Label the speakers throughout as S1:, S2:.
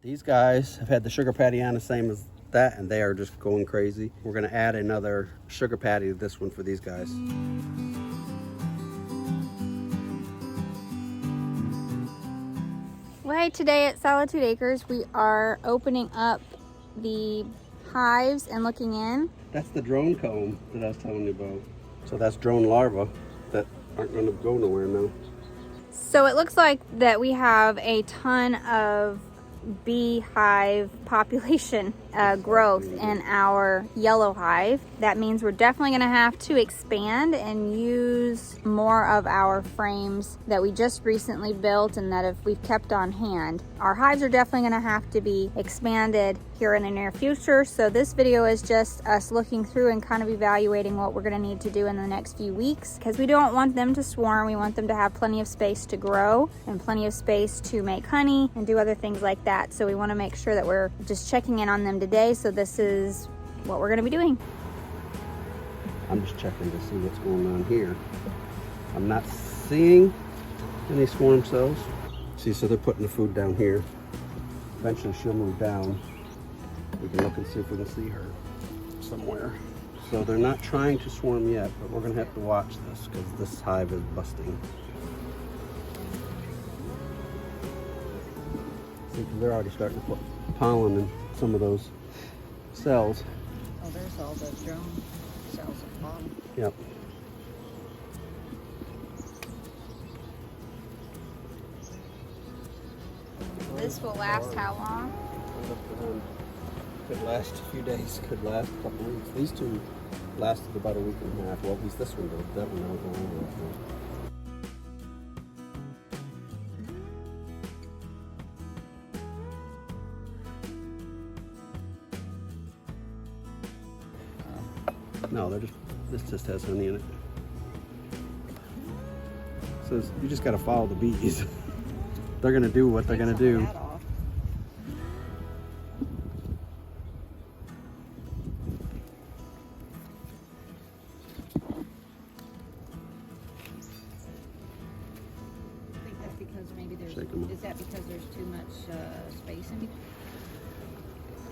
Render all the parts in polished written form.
S1: These guys have had the sugar patty on the same as that, and they are just going crazy. We're gonna add another sugar patty to this one for these guys.
S2: Well, hey, today at Solitude Acres, we are opening up the hives and looking in.
S1: That's the drone comb that I was telling you about. So that's drone larvae that aren't gonna go nowhere now.
S2: So it looks like that we have a ton of beehive population growth in our yellow hive. That means we're definitely going to have to expand and use more of our frames that we just recently built and that if we've kept on hand. Our hives are definitely going to have to be expanded here in the near future. So this video is just us looking through and kind of evaluating what we're going to need to do in the next few weeks, because we don't want them to swarm. We want them to have plenty of space to grow and plenty of space to make honey and do other things like that. So we want to make sure that we're just checking in on them today. So this is what we're going to be doing.
S1: I'm just checking to see what's going on here. I'm not seeing any swarm cells. See, so they're putting the food down here. Eventually she'll move down. We can look and see if we can see her somewhere. So they're not trying to swarm yet, but we're gonna have to watch this because this hive is busting. See, because they're already starting to put pollen in some of those cells.
S3: Oh, there's all the drone cells of pollen.
S1: Yep.
S2: This will last how long?
S1: Could last a few days, could last a couple weeks. These two lasted about a week and a half. Well, at least this one did. That one I don't know about. No, they're just, this just has honey in it. So you just got to follow the bees. They're going to do what they're going to do.
S3: Is that because there's too much space in it?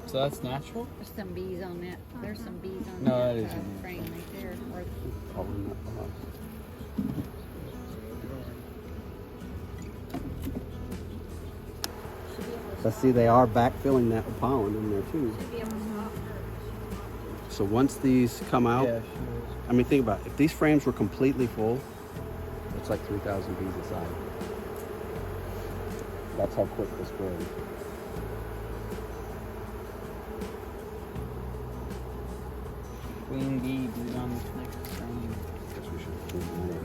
S4: So that's natural?
S3: There's some bees on that. There's some bees on
S4: No,
S3: that
S4: that isn't.
S3: frame right there.
S1: So see, they are backfilling that with pollen in there too. So once these come out,
S4: Yeah,
S1: I mean, think about it. If these frames were completely full, it's like 3,000 bees inside. That's how quick this grows.
S4: Queen bee bleed on this next frame.
S1: Guess we should clean them up.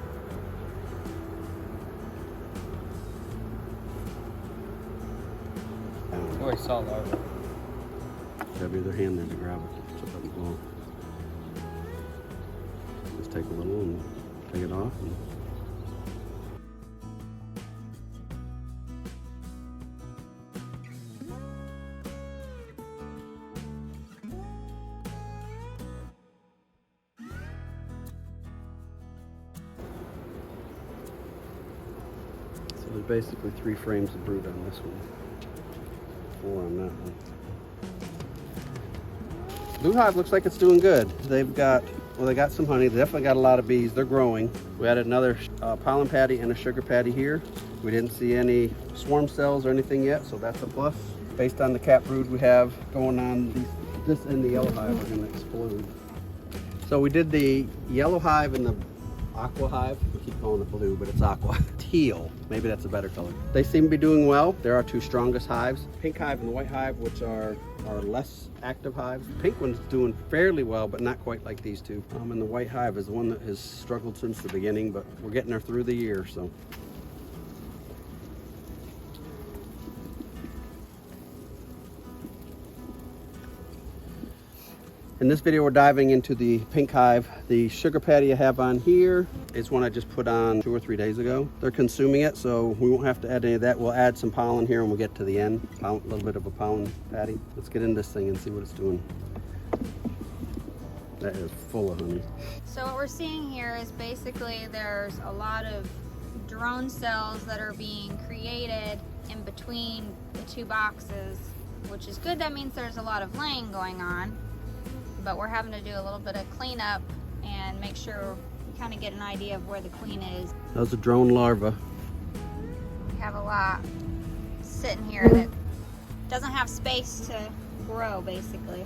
S4: Oh, I saw larva.
S1: Grab your other hand there to grab it so it doesn't blow. Just take a little and take it off. And so there's basically 3 frames of brood on this one. 4 on that one. Blue hive looks like it's doing good. They've got, well, they got some honey. They definitely got a lot of bees. They're growing. We added another pollen patty and a sugar patty here. We didn't see any swarm cells or anything yet, so that's a plus. Based on the cat brood we have going on, this and the yellow hive are going to explode. So we did the yellow hive and the aqua hive. We keep calling it blue, but it's aqua. Teal. Maybe that's a better color. They seem to be doing well. They're our 2 strongest hives. Pink hive and the white hive, which are less active hives. The pink one's doing fairly well, but not quite like these two. And the white hive is the one that has struggled since the beginning, but we're getting her through the year, so. In this video, we're diving into the pink hive. The sugar patty I have on here is one I just put on 2 or 3 days ago. They're consuming it, so we won't have to add any of that. We'll add some pollen here when we get to the end. A little bit of a pollen patty. Let's get in this thing and see what it's doing. That is full of honey.
S2: So what we're seeing here is basically there's a lot of drone cells that are being created in between the 2 boxes which is good. That means there's a lot of laying going on, but we're having to do a little bit of cleanup and make sure we kind of get an idea of where the queen is.
S1: Those are drone larvae.
S2: We have a lot sitting here that doesn't have space to grow, basically.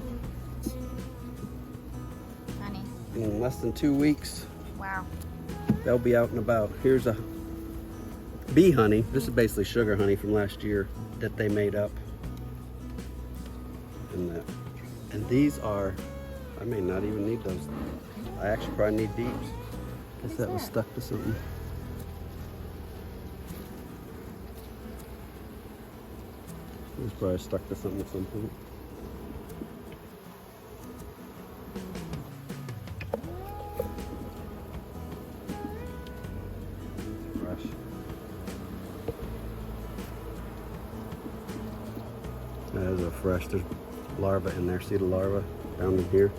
S2: Honey.
S1: In less than 2 weeks,
S2: Wow.
S1: they'll be out and about. Here's a bee honey. This is basically sugar honey from last year that they made up. And these are, I may not even need those. I actually probably need these. Guess that was stuck to something. It was probably stuck to something at some point. Fresh. Those are fresh. There's larvae in there. See the larvae down in here?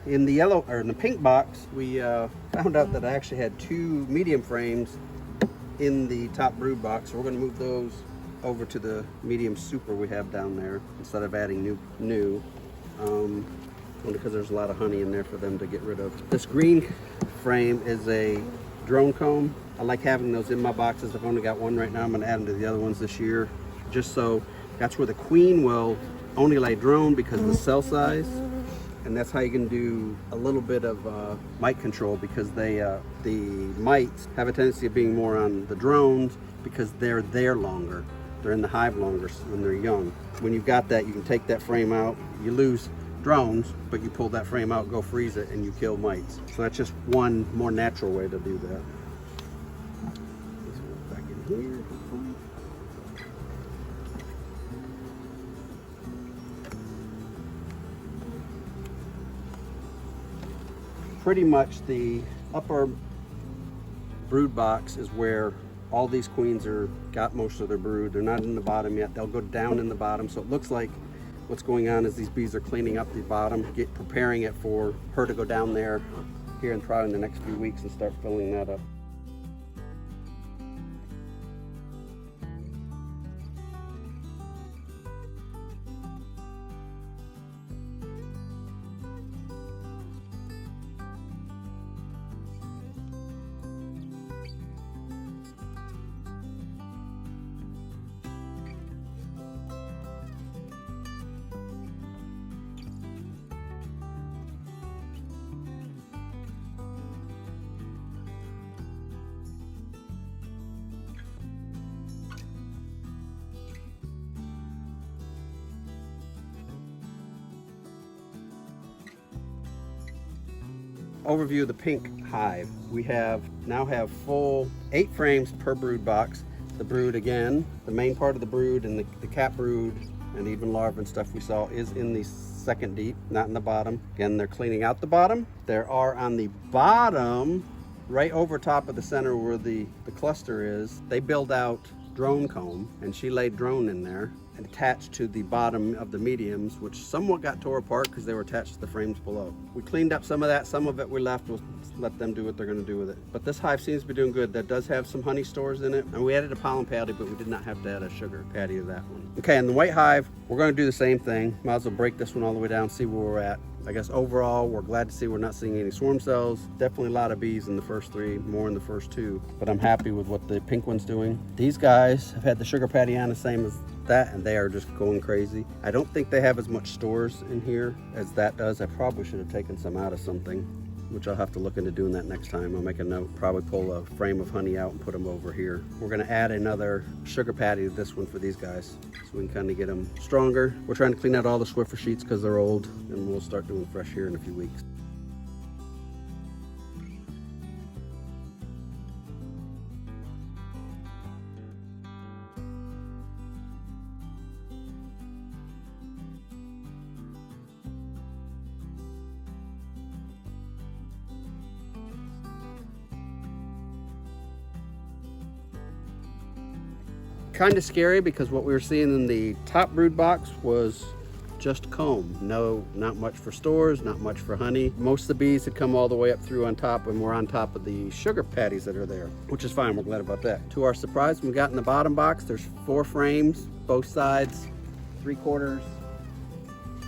S1: In the yellow or in the pink box, we found out that I actually had 2 medium frames in the top brood box. So we're going to move those over to the medium super we have down there instead of adding new. Only because there's a lot of honey in there for them to get rid of. This green frame is a drone comb. I like having those in my boxes. I've only got one right now. I'm going to add them to the other ones this year, just so that's where the queen will only lay drone because of the cell size. And that's how you can do a little bit of mite control, because the mites have a tendency of being more on the drones because they're there longer. They're in the hive longer when they're young. When you've got that, you can take that frame out. You lose drones, but you pull that frame out, go freeze it, and you kill mites. So that's just one more natural way to do that. Let's go back in here. Pretty much the upper brood box is where all these queens got most of their brood. They're not in the bottom yet. They'll go down in the bottom. So it looks like what's going on is these bees are cleaning up the bottom, preparing it for her to go down there here and probably in the next few weeks and start filling that up. Overview of the pink hive. We now have full 8 frames per brood box. The brood, again, the main part of the brood and the cap brood and even larvae and stuff we saw is in the second deep, not in the bottom. Again, they're cleaning out the bottom. There are on the bottom, right over top of the center where the cluster is, they build out drone comb, and she laid drone in there and attached to the bottom of the mediums, which somewhat got tore apart because they were attached to the frames below. We cleaned up some of that. Some of it we left. We'll let them do what they're going to do with it. But this hive seems to be doing good. That does have some honey stores in it, and we added a pollen patty, but we did not have to add a sugar patty to that one. Okay, and the white hive, we're going to do the same thing. Might as well break this one all the way down, see where we're at. I guess overall, we're glad to see we're not seeing any swarm cells. Definitely a lot of bees in the first 3, more in the first 2, but I'm happy with what the pink one's doing. These guys have had the sugar patty on the same as that, and they are just going crazy. I don't think they have as much stores in here as that does. I probably should have taken some out of something, which I'll have to look into doing that next time. I'll make a note, probably pull a frame of honey out and put them over here. We're gonna add another sugar patty to this one for these guys, so we can kind of get them stronger. We're trying to clean out all the Swiffer sheets because they're old, and we'll start doing fresh here in a few weeks. kind of scary because what we were seeing in the top brood box was just comb. No, not much for stores, not much for honey. Most of the bees had come all the way up through on top, and we're on top of the sugar patties that are there, which is fine. We're glad about that. To our surprise, when we got in the bottom box, there's 4 frames, both sides, 3/4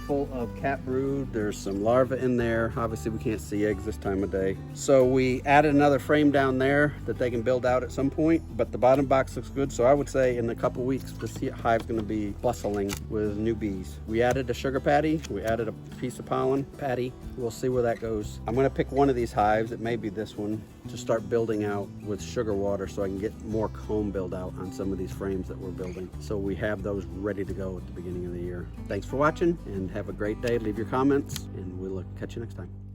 S1: full of cat brood. There's some larvae in there. Obviously we can't see eggs this time of day. So we added another frame down there that they can build out at some point, but the bottom box looks good. So I would say in a couple weeks, this hive's gonna be bustling with new bees. We added a sugar patty. We added a piece of pollen patty. We'll see where that goes. I'm gonna pick one of these hives, it may be this one, to start building out with sugar water so I can get more comb build out on some of these frames that we're building. So we have those ready to go at the beginning of the year. Thanks for watching and have a great day. Leave your comments and we'll catch you next time.